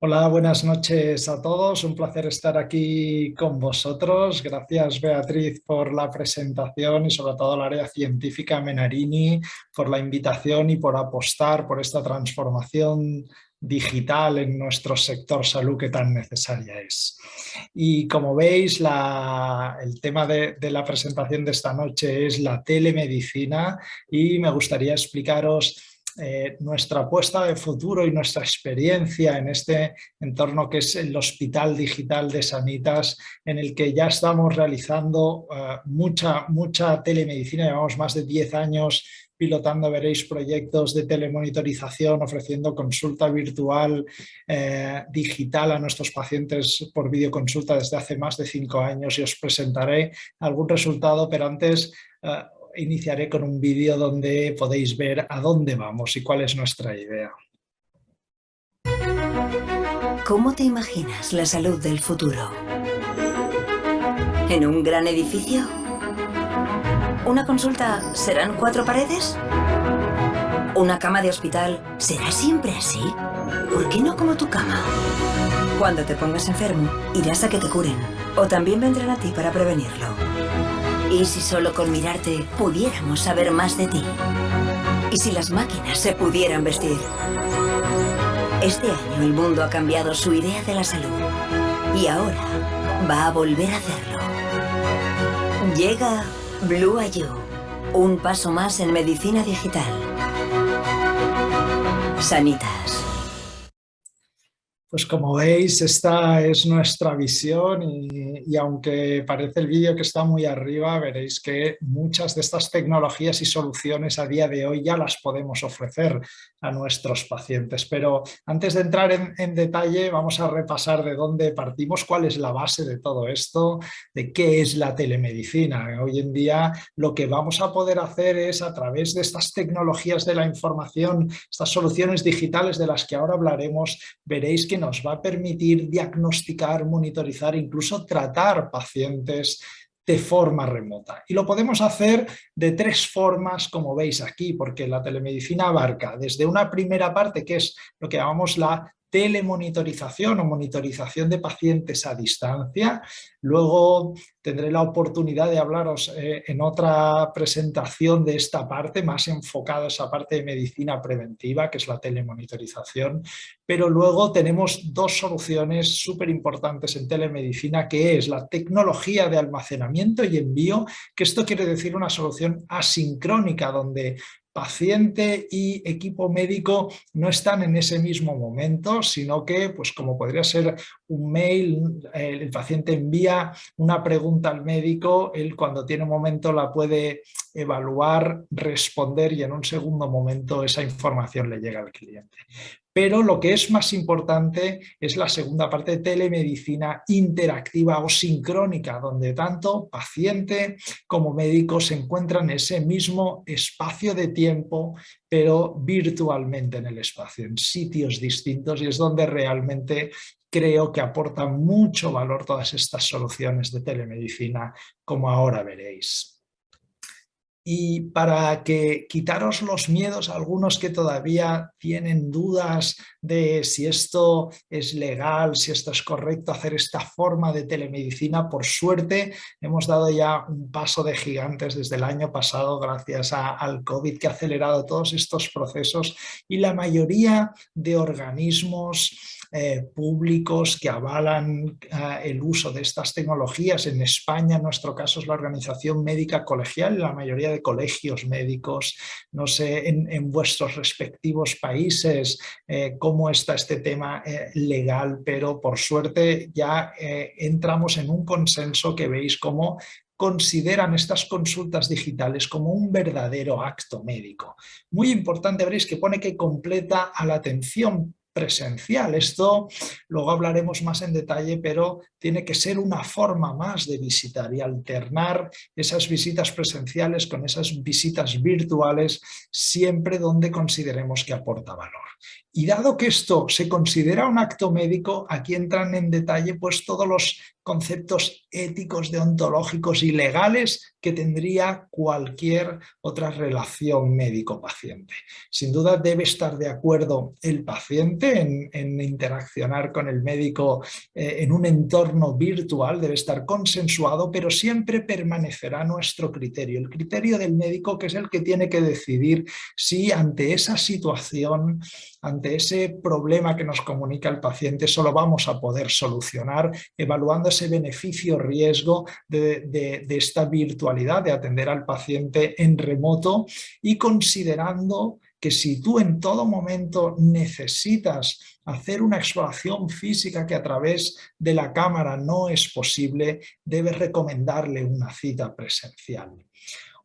Hola, buenas noches a todos. Un placer estar aquí con vosotros. Gracias, Beatriz, por la presentación y sobre todo al área científica Menarini por la invitación y por apostar por esta transformación digital en nuestro sector salud que tan necesaria es. Y como veis, el tema de la presentación de esta noche es la telemedicina y me gustaría explicaros nuestra apuesta de futuro y nuestra experiencia en este entorno que es el Hospital Digital de Sanitas, en el que ya estamos realizando mucha telemedicina. Llevamos más de 10 años pilotando, veréis, proyectos de telemonitorización, ofreciendo consulta virtual digital a nuestros pacientes por videoconsulta desde hace más de 5 años y os presentaré algún resultado, pero antes iniciaré con un vídeo donde podéis ver a dónde vamos y cuál es nuestra idea. ¿Cómo te imaginas la salud del futuro? ¿En un gran edificio? ¿Una consulta serán 4 paredes? ¿Una cama de hospital será siempre así? ¿Por qué no como tu cama? Cuando te pongas enfermo, irás a que te curen. O también vendrán a ti para prevenirlo. ¿Y si solo con mirarte pudiéramos saber más de ti? ¿Y si las máquinas se pudieran vestir? Este año el mundo ha cambiado su idea de la salud. Y ahora va a volver a hacerlo. Llega Blue IO, un paso más en medicina digital. Sanitas. Pues como veis, esta es nuestra visión y aunque parece el vídeo que está muy arriba, veréis que muchas de estas tecnologías y soluciones a día de hoy ya las podemos ofrecer a nuestros pacientes. Pero antes de entrar en detalle, vamos a repasar de dónde partimos, cuál es la base de todo esto, de qué es la telemedicina. Hoy en día lo que vamos a poder hacer es, a través de estas tecnologías de la información, estas soluciones digitales de las que ahora hablaremos, veréis que nos va a permitir diagnosticar, monitorizar, incluso tratar pacientes de forma remota. Y lo podemos hacer de 3 formas, como veis aquí, porque la telemedicina abarca desde una primera parte, que es lo que llamamos la telemonitorización o monitorización de pacientes a distancia. Luego tendré la oportunidad de hablaros en otra presentación de esta parte, más enfocada a esa parte de medicina preventiva, que es la telemonitorización. Pero luego tenemos 2 soluciones súper importantes en telemedicina, que es la tecnología de almacenamiento y envío, que esto quiere decir una solución asincrónica, donde paciente y equipo médico no están en ese mismo momento, sino que, pues como podría ser un mail, el paciente envía una pregunta al médico, él cuando tiene un momento la puede evaluar, responder y en un segundo momento esa información le llega al cliente. Pero lo que es más importante es la segunda parte de telemedicina interactiva o sincrónica, donde tanto paciente como médico se encuentran en ese mismo espacio de tiempo, pero virtualmente en el espacio, en sitios distintos, y es donde realmente creo que aportan mucho valor todas estas soluciones de telemedicina, como ahora veréis. Y para que quitaros los miedos a algunos que todavía tienen dudas de si esto es legal, si esto es correcto, hacer esta forma de telemedicina, por suerte hemos dado ya un paso de gigantes desde el año pasado gracias al COVID, que ha acelerado todos estos procesos, y la mayoría de organismos públicos que avalan el uso de estas tecnologías. En España, en nuestro caso, es la Organización Médica Colegial, la mayoría de colegios médicos. No sé en vuestros respectivos países cómo está este tema legal, pero por suerte ya entramos en un consenso que veis cómo consideran estas consultas digitales como un verdadero acto médico. Muy importante, veréis que pone que completa a la atención presencial. Esto luego hablaremos más en detalle, pero tiene que ser una forma más de visitar y alternar esas visitas presenciales con esas visitas virtuales, siempre donde consideremos que aporta valor. Y dado que esto se considera un acto médico, aquí entran en detalle pues todos los conceptos éticos, deontológicos y legales que tendría cualquier otra relación médico-paciente. Sin duda debe estar de acuerdo el paciente en interaccionar con el médico en un entorno virtual, debe estar consensuado, pero siempre permanecerá nuestro criterio, el criterio del médico, que es el que tiene que decidir si ante esa situación, ante ese problema que nos comunica el paciente, solo vamos a poder solucionar evaluando ese beneficio-riesgo de esta virtualidad, de atender al paciente en remoto, y considerando que si tú en todo momento necesitas hacer una exploración física que a través de la cámara no es posible, debes recomendarle una cita presencial.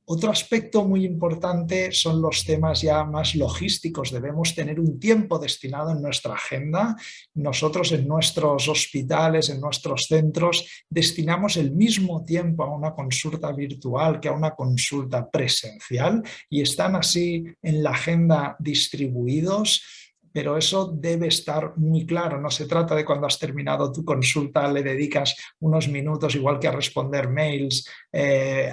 Otro aspecto muy importante son los temas ya más logísticos. Debemos tener un tiempo destinado en nuestra agenda. Nosotros en nuestros hospitales, en nuestros centros, destinamos el mismo tiempo a una consulta virtual que a una consulta presencial, y están así en la agenda distribuidos. Pero eso debe estar muy claro. No se trata de cuando has terminado tu consulta le dedicas unos minutos, igual que a responder mails,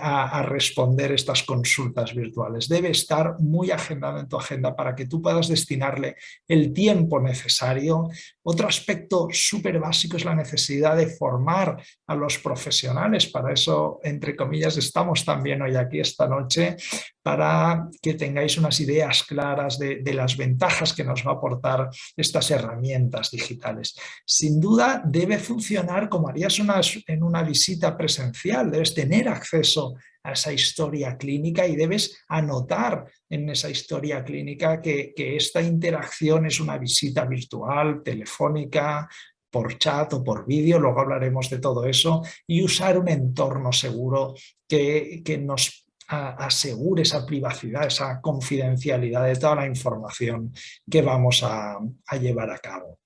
a responder estas consultas virtuales. Debe estar muy agendado en tu agenda para que tú puedas destinarle el tiempo necesario. Otro aspecto súper básico es la necesidad de formar a los profesionales. Para eso, entre comillas, estamos también hoy aquí esta noche, para que tengáis unas ideas claras de las ventajas que nos va a aportar estas herramientas digitales. Sin duda debe funcionar como harías en una visita presencial. Debes tener acceso a esa historia clínica y debes anotar en esa historia clínica que esta interacción es una visita virtual, telefónica, por chat o por vídeo, luego hablaremos de todo eso, y usar un entorno seguro que nos asegure esa privacidad, esa confidencialidad de toda la información que vamos a llevar a cabo.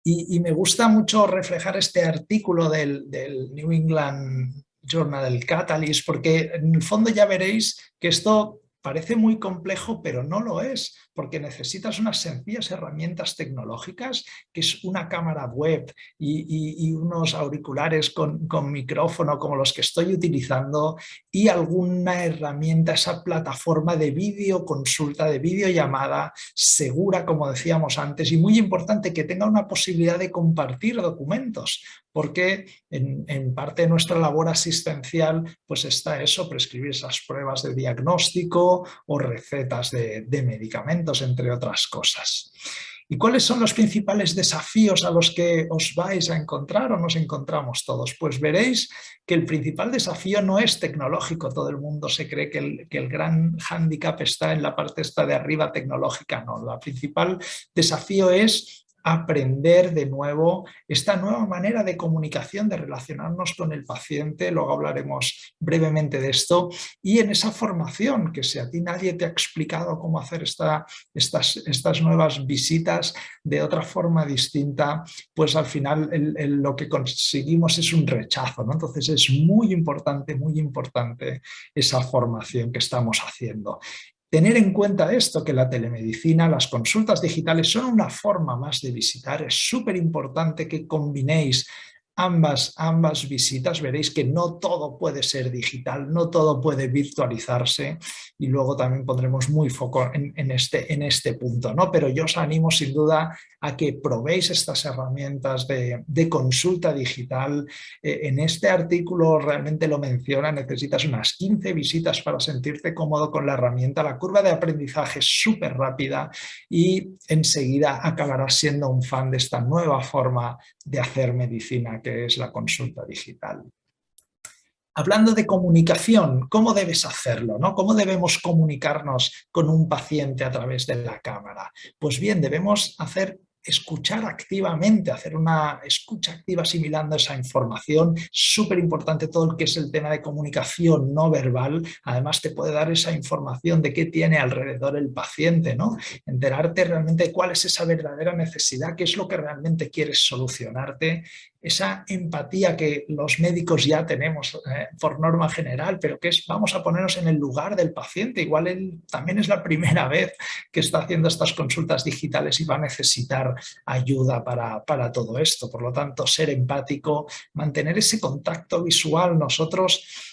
Y me gusta mucho reflejar este artículo del New England Journal del Catalyst, porque en el fondo ya veréis que esto parece muy complejo, pero no lo es, porque necesitas unas sencillas herramientas tecnológicas, que es una cámara web y unos auriculares con micrófono como los que estoy utilizando, y alguna herramienta, esa plataforma de videoconsulta, de videollamada segura, como decíamos antes, y muy importante que tenga una posibilidad de compartir documentos, porque en parte de nuestra labor asistencial pues está eso, prescribir esas pruebas de diagnóstico o recetas de medicamentos, entre otras cosas. ¿Y cuáles son los principales desafíos a los que os vais a encontrar o nos encontramos todos? Pues veréis que el principal desafío no es tecnológico. Todo el mundo se cree que el gran hándicap está en la parte esta de arriba tecnológica. No, el principal desafío es aprender de nuevo esta nueva manera de comunicación, de relacionarnos con el paciente. Luego hablaremos brevemente de esto. Y en esa formación, que si a ti nadie te ha explicado cómo hacer estas nuevas visitas de otra forma distinta, pues al final lo que conseguimos es un rechazo, ¿no? Entonces es muy importante esa formación que estamos haciendo. Tener en cuenta esto, que la telemedicina, las consultas digitales son una forma más de visitar. Es súper importante que combinéis ambas visitas. Veréis que no todo puede ser digital, no todo puede virtualizarse, y luego también pondremos muy foco en este punto, ¿no? Pero yo os animo sin duda a que probéis estas herramientas de consulta digital. En este artículo realmente lo menciona, necesitas unas 15 visitas para sentirte cómodo con la herramienta. La curva de aprendizaje es súper rápida y enseguida acabarás siendo un fan de esta nueva forma de hacer medicina, que es la consulta digital. Hablando de comunicación, ¿cómo debes hacerlo, ¿no? ¿Cómo debemos comunicarnos con un paciente a través de la cámara? Pues bien, debemos escuchar activamente, hacer una escucha activa asimilando esa información. Súper importante todo lo que es el tema de comunicación no verbal. Además te puede dar esa información de qué tiene alrededor el paciente, ¿no? Enterarte realmente de cuál es esa verdadera necesidad, qué es lo que realmente quieres solucionarte. esa empatía que los médicos ya tenemos por norma general, pero que es vamos a ponernos en el lugar del paciente. Igual él también es la primera vez que está haciendo estas consultas digitales y va a necesitar ayuda para todo esto. Por lo tanto, ser empático, mantener ese contacto visual. Nosotros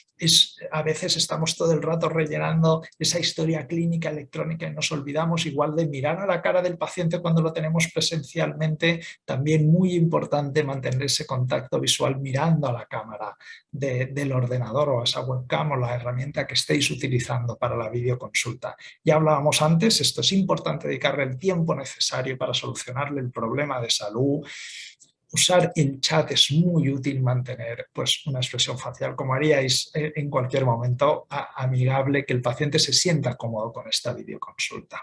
a veces estamos todo el rato rellenando esa historia clínica electrónica y nos olvidamos igual de mirar a la cara del paciente cuando lo tenemos presencialmente. También muy importante mantener ese contacto visual mirando a la cámara del ordenador o a esa webcam o la herramienta que estéis utilizando para la videoconsulta. Ya hablábamos antes, esto es importante, dedicarle el tiempo necesario para solucionarle el problema de salud. Usar el chat es muy útil, mantener pues, una expresión facial, como haríais en cualquier momento, amigable, que el paciente se sienta cómodo con esta videoconsulta.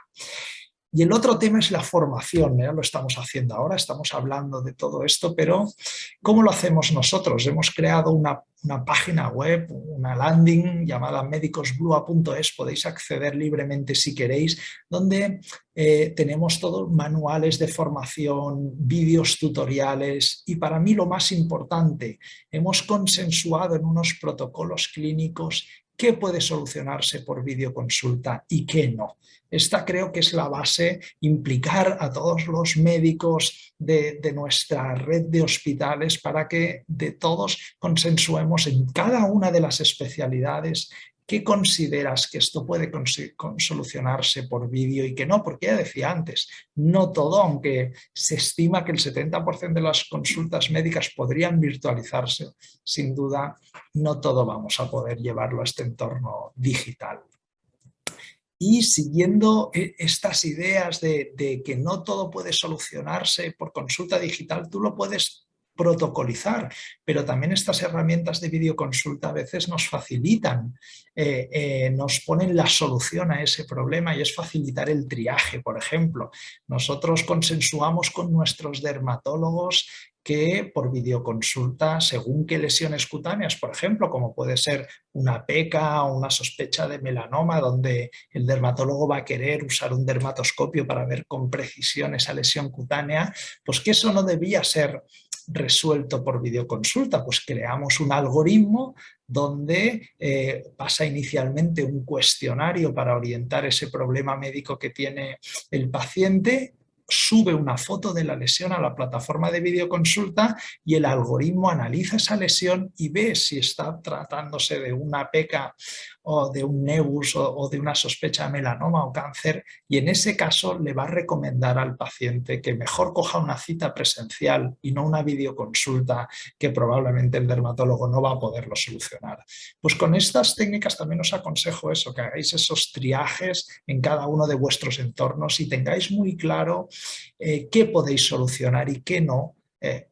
Y el otro tema es la formación, ¿eh? Lo estamos haciendo ahora, estamos hablando de todo esto, pero ¿cómo lo hacemos nosotros? Hemos creado una página web, una landing llamada medicosblua.es, podéis acceder libremente si queréis, donde tenemos todos manuales de formación, vídeos tutoriales y para mí lo más importante, hemos consensuado en unos protocolos clínicos qué puede solucionarse por videoconsulta y qué no. Esta creo que es la base, implicar a todos los médicos de nuestra red de hospitales para que de todos consensuemos en cada una de las especialidades qué consideras que esto puede solucionarse por vídeo y que no, porque ya decía antes, no todo, aunque se estima que el 70% de las consultas médicas podrían virtualizarse, sin duda no todo vamos a poder llevarlo a este entorno digital. Y siguiendo estas ideas de que no todo puede solucionarse por consulta digital, tú lo puedes protocolizar, pero también estas herramientas de videoconsulta a veces nos facilitan, nos ponen la solución a ese problema y es facilitar el triaje, por ejemplo. Nosotros consensuamos con nuestros dermatólogos que por videoconsulta, según qué lesiones cutáneas, por ejemplo, como puede ser una peca o una sospecha de melanoma, donde el dermatólogo va a querer usar un dermatoscopio para ver con precisión esa lesión cutánea, pues que eso no debía ser resuelto por videoconsulta, pues creamos un algoritmo donde pasa inicialmente un cuestionario para orientar ese problema médico que tiene el paciente, sube una foto de la lesión a la plataforma de videoconsulta y el algoritmo analiza esa lesión y ve si está tratándose de una peca o de un nevus o de una sospecha de melanoma o cáncer, y en ese caso le va a recomendar al paciente que mejor coja una cita presencial y no una videoconsulta que probablemente el dermatólogo no va a poderlo solucionar. Pues con estas técnicas también os aconsejo eso, que hagáis esos triajes en cada uno de vuestros entornos y tengáis muy claro qué podéis solucionar y qué no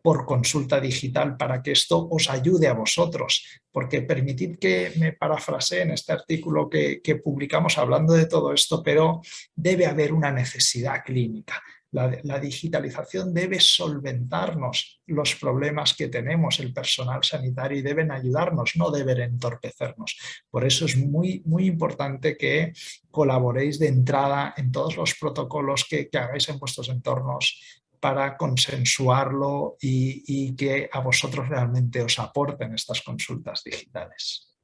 por consulta digital para que esto os ayude a vosotros. Porque permitid que me parafrasee en este artículo que publicamos hablando de todo esto, pero debe haber una necesidad clínica. La digitalización debe solventarnos los problemas que tenemos el personal sanitario y deben ayudarnos, no deben entorpecernos. Por eso es muy, muy importante que colaboréis de entrada en todos los protocolos que hagáis en vuestros entornos para consensuarlo y que a vosotros realmente os aporten estas consultas digitales.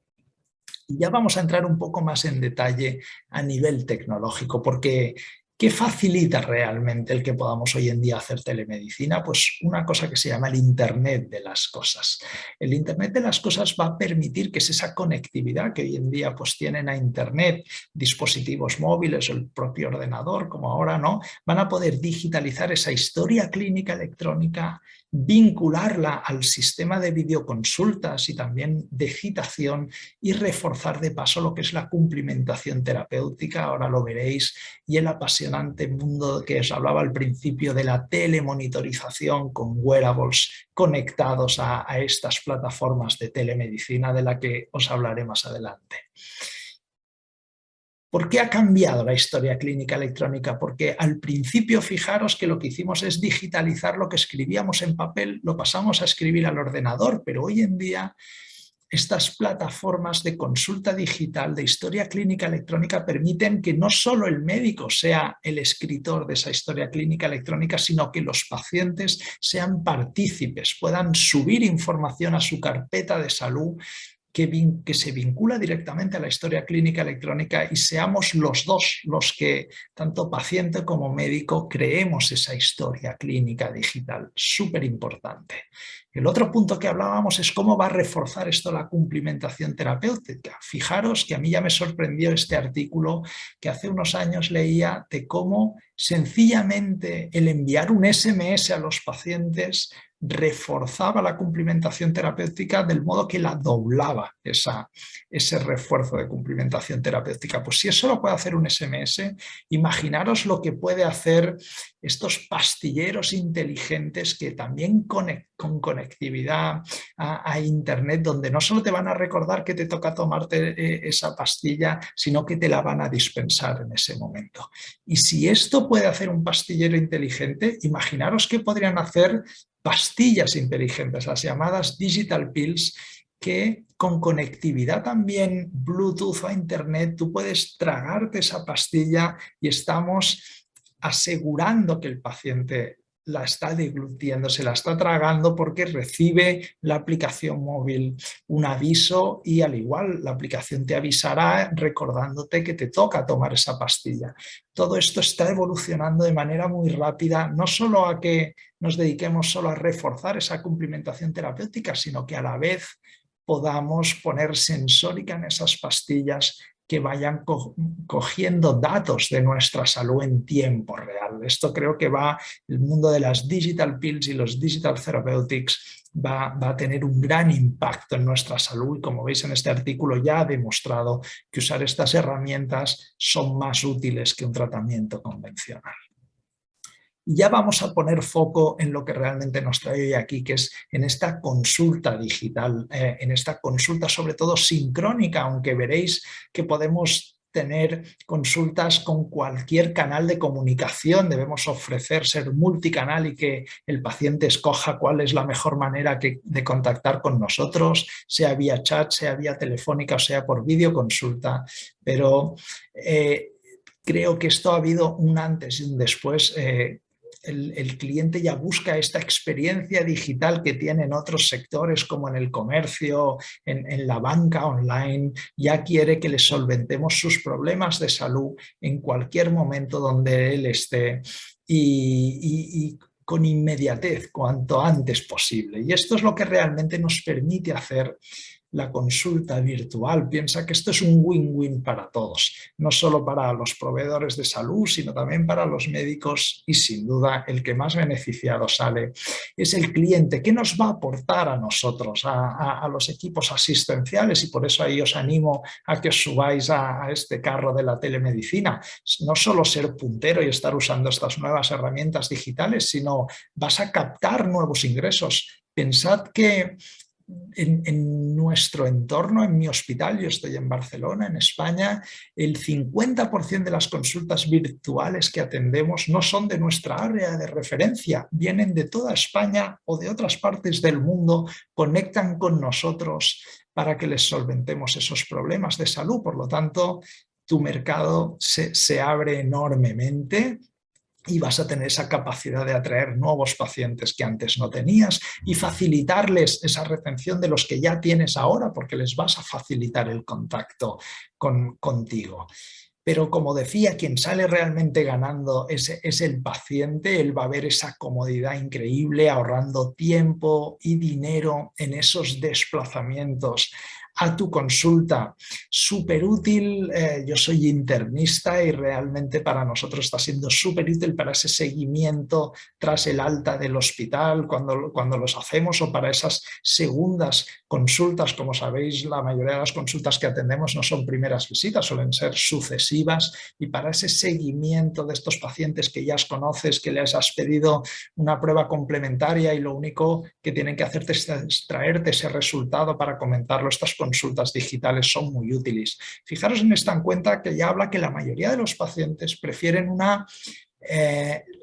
Y ya vamos a entrar un poco más en detalle a nivel tecnológico, porque ¿qué facilita realmente el que podamos hoy en día hacer telemedicina? Pues una cosa que se llama el Internet de las cosas. El Internet de las cosas va a permitir que es esa conectividad que hoy en día pues tienen a Internet, dispositivos móviles o el propio ordenador, como ahora, ¿no? Van a poder digitalizar esa historia clínica electrónica, vincularla al sistema de videoconsultas y también de citación y reforzar de paso lo que es la cumplimentación terapéutica, ahora lo veréis, y el apasionante mundo que os hablaba al principio de la telemonitorización con wearables conectados a estas plataformas de telemedicina de la que os hablaré más adelante. ¿Por qué ha cambiado la historia clínica electrónica? Porque al principio fijaros que lo que hicimos es digitalizar lo que escribíamos en papel, lo pasamos a escribir al ordenador, pero hoy en día estas plataformas de consulta digital, de historia clínica electrónica, permiten que no solo el médico sea el escritor de esa historia clínica electrónica, sino que los pacientes sean partícipes, puedan subir información a su carpeta de salud que se vincula directamente a la historia clínica electrónica y seamos los dos los que, tanto paciente como médico, creemos esa historia clínica digital. Súper importante. El otro punto que hablábamos es cómo va a reforzar esto la cumplimentación terapéutica. Fijaros que a mí ya me sorprendió este artículo que hace unos años leía de cómo sencillamente el enviar un SMS a los pacientes reforzaba la cumplimentación terapéutica del modo que la doblaba ese refuerzo de cumplimentación terapéutica. Pues si eso lo puede hacer un SMS, imaginaros lo que puede hacer estos pastilleros inteligentes que también con conectividad a Internet, donde no solo te van a recordar que te toca tomarte esa pastilla, sino que te la van a dispensar en ese momento. Y si esto puede hacer un pastillero inteligente, imaginaros qué podrían hacer pastillas inteligentes, las llamadas digital pills, que con conectividad también Bluetooth a Internet tú puedes tragarte esa pastilla y estamos asegurando que el paciente la está deglutiendo, se la está tragando porque recibe la aplicación móvil un aviso y al igual la aplicación te avisará recordándote que te toca tomar esa pastilla. Todo esto está evolucionando de manera muy rápida, no solo a que nos dediquemos solo a reforzar esa cumplimentación terapéutica, sino que a la vez podamos poner sensórica en esas pastillas que vayan cogiendo datos de nuestra salud en tiempo real. Esto creo que el mundo de las digital pills y los digital therapeutics va a tener un gran impacto en nuestra salud y como veis en este artículo ya ha demostrado que usar estas herramientas son más útiles que un tratamiento convencional. Y ya vamos a poner foco en lo que realmente nos trae hoy aquí, que es en esta consulta digital, en esta consulta sobre todo sincrónica, aunque veréis que podemos tener consultas con cualquier canal de comunicación, debemos ofrecer ser multicanal y que el paciente escoja cuál es la mejor manera de contactar con nosotros, sea vía chat, sea vía telefónica o sea por videoconsulta, pero creo que esto ha habido un antes y un después. El cliente ya busca esta experiencia digital que tiene en otros sectores como en el comercio, en la banca online, ya quiere que le solventemos sus problemas de salud en cualquier momento donde él esté y con inmediatez, cuanto antes posible. Y esto es lo que realmente nos permite hacer la consulta virtual. Piensa que esto es un win-win para todos, no solo para los proveedores de salud, sino también para los médicos y sin duda el que más beneficiado sale es el cliente. ¿Qué nos va a aportar a nosotros, a los equipos asistenciales? Y por eso ahí os animo a que os subáis a este carro de la telemedicina. No solo ser puntero y estar usando estas nuevas herramientas digitales, sino vas a captar nuevos ingresos. Pensad que en nuestro entorno, en mi hospital, yo estoy en Barcelona, en España, el 50% de las consultas virtuales que atendemos no son de nuestra área de referencia, vienen de toda España o de otras partes del mundo, conectan con nosotros para que les solventemos esos problemas de salud. Por lo tanto, tu mercado se abre enormemente y vas a tener esa capacidad de atraer nuevos pacientes que antes no tenías y facilitarles esa retención de los que ya tienes ahora porque les vas a facilitar el contacto contigo. Pero como decía, quien sale realmente ganando es el paciente. Él va a ver esa comodidad increíble ahorrando tiempo y dinero en esos desplazamientos a tu consulta. Súper útil, yo soy internista y realmente para nosotros está siendo súper útil para ese seguimiento tras el alta del hospital cuando los hacemos o para esas segundas consultas. Como sabéis, la mayoría de las consultas que atendemos no son primeras visitas, suelen ser sucesivas y para ese seguimiento de estos pacientes que ya conoces, que les has pedido una prueba complementaria y lo único que tienen que hacerte es traerte ese resultado para comentarlo. Estas consultas digitales son muy útiles. Fijaros en esta encuesta que ya habla que la mayoría de los pacientes prefieren una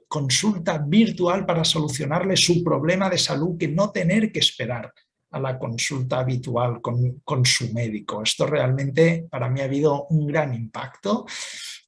consulta virtual para solucionarle su problema de salud que no tener que esperar a la consulta habitual con su médico. Esto realmente para mí ha habido un gran impacto.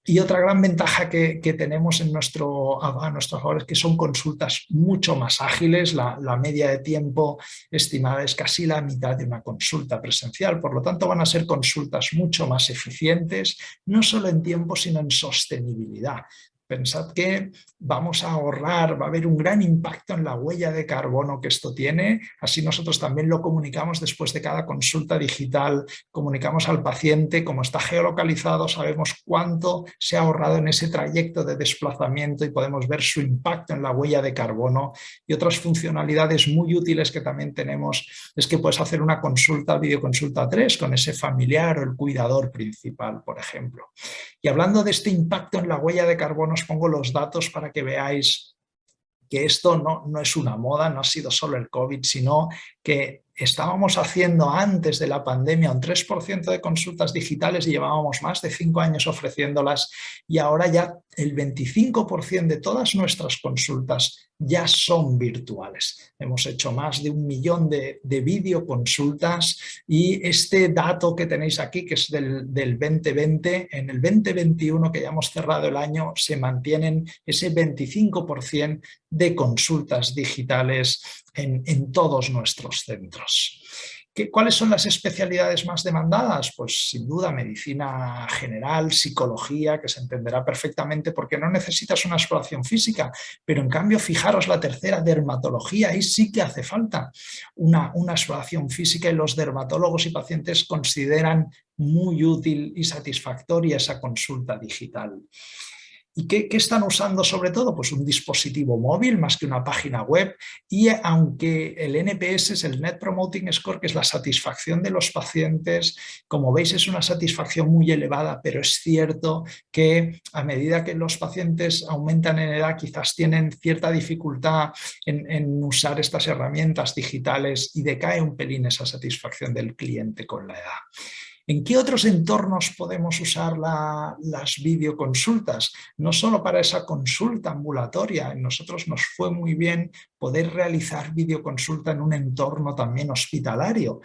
Y otra gran ventaja que tenemos a nuestro favor es que son consultas mucho más ágiles. La media de tiempo estimada es casi la mitad de una consulta presencial. Por lo tanto, van a ser consultas mucho más eficientes, no solo en tiempo, sino en sostenibilidad. Pensad que vamos a ahorrar, va a haber un gran impacto en la huella de carbono que esto tiene. Así nosotros también lo comunicamos después de cada consulta digital, comunicamos al paciente, como está geolocalizado, sabemos cuánto se ha ahorrado en ese trayecto de desplazamiento y podemos ver su impacto en la huella de carbono. Y otras funcionalidades muy útiles que también tenemos es que puedes hacer una consulta, videoconsulta 3 con ese familiar o el cuidador principal, por ejemplo. Y hablando de este impacto en la huella de carbono, os pongo los datos para que veáis que esto no es una moda, no ha sido solo el COVID, sino que estábamos haciendo antes de la pandemia un 3% de consultas digitales y llevábamos más de 5 años ofreciéndolas, y ahora ya el 25% de todas nuestras consultas ya son virtuales. Hemos hecho más de 1 millón de videoconsultas, y este dato que tenéis aquí, que es del 2020, en el 2021, que ya hemos cerrado el año, se mantienen ese 25% de consultas digitales en todos nuestros centros. ¿Cuáles son las especialidades más demandadas? Pues sin duda medicina general, psicología, que se entenderá perfectamente porque no necesitas una exploración física, pero en cambio fijaros la tercera, dermatología, ahí sí que hace falta una exploración física, y los dermatólogos y pacientes consideran muy útil y satisfactoria esa consulta digital. ¿Y qué están usando sobre todo? Pues un dispositivo móvil más que una página web, y aunque el NPS es el Net Promoting Score, que es la satisfacción de los pacientes, como veis es una satisfacción muy elevada, pero es cierto que a medida que los pacientes aumentan en edad quizás tienen cierta dificultad en usar estas herramientas digitales y decae un pelín esa satisfacción del cliente con la edad. ¿En qué otros entornos podemos usar las videoconsultas? No solo para esa consulta ambulatoria, a nosotros nos fue muy bien poder realizar videoconsulta en un entorno también hospitalario.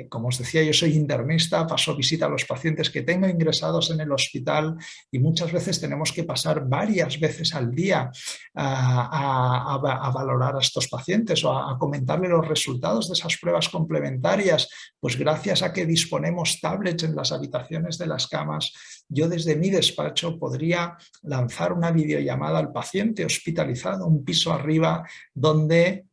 Como os decía, yo soy internista, paso visita a los pacientes que tengo ingresados en el hospital, y muchas veces tenemos que pasar varias veces al día a valorar a estos pacientes o a comentarle los resultados de esas pruebas complementarias. Pues gracias a que disponemos tablets en las habitaciones de las camas, yo desde mi despacho podría lanzar una videollamada al paciente hospitalizado un piso arriba, donde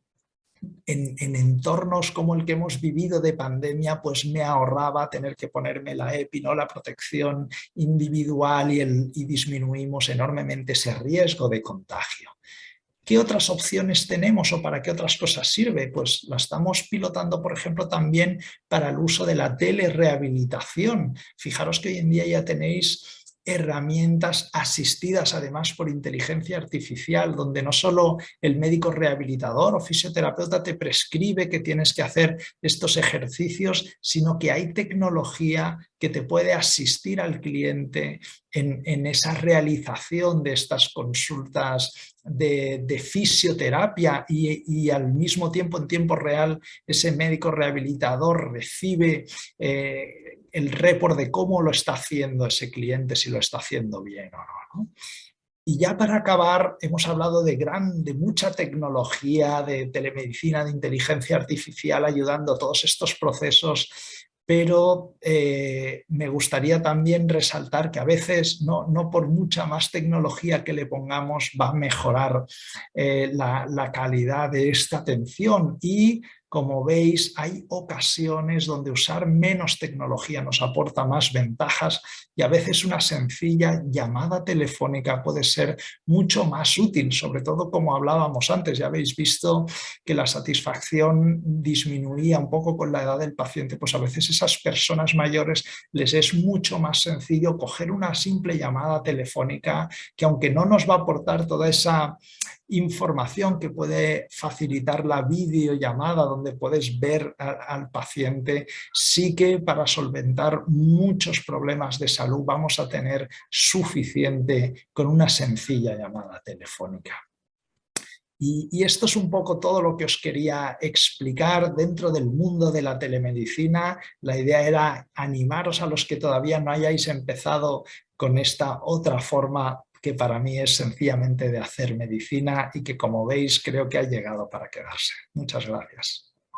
en entornos como el que hemos vivido de pandemia, pues me ahorraba tener que ponerme la EPI, ¿no? La protección individual, y disminuimos enormemente ese riesgo de contagio. ¿Qué otras opciones tenemos o para qué otras cosas sirve? Pues la estamos pilotando, por ejemplo, también para el uso de la telerehabilitación. Fijaros que hoy en día ya tenéis herramientas asistidas además por inteligencia artificial, donde no solo el médico rehabilitador o fisioterapeuta te prescribe que tienes que hacer estos ejercicios, sino que hay tecnología que te puede asistir al cliente en esa realización de estas consultas de fisioterapia, y al mismo tiempo, en tiempo real, ese médico rehabilitador recibe el report de cómo lo está haciendo ese cliente, si lo está haciendo bien o no, ¿no? Y ya para acabar, hemos hablado de mucha tecnología, de telemedicina, de inteligencia artificial ayudando a todos estos procesos, pero me gustaría también resaltar que a veces no por mucha más tecnología que le pongamos va a mejorar la calidad de esta atención, y como veis, hay ocasiones donde usar menos tecnología nos aporta más ventajas, y a veces una sencilla llamada telefónica puede ser mucho más útil, sobre todo como hablábamos antes. Ya habéis visto que la satisfacción disminuía un poco con la edad del paciente, pues a veces esas personas mayores les es mucho más sencillo coger una simple llamada telefónica, que aunque no nos va a aportar toda esa información que puede facilitar la videollamada, donde puedes ver al paciente, sí que para solventar muchos problemas de salud vamos a tener suficiente con una sencilla llamada telefónica. Y esto es un poco todo lo que os quería explicar dentro del mundo de la telemedicina. La idea era animaros a los que todavía no hayáis empezado con esta otra forma que para mí es sencillamente de hacer medicina y que, como veis, creo que ha llegado para quedarse. Muchas gracias.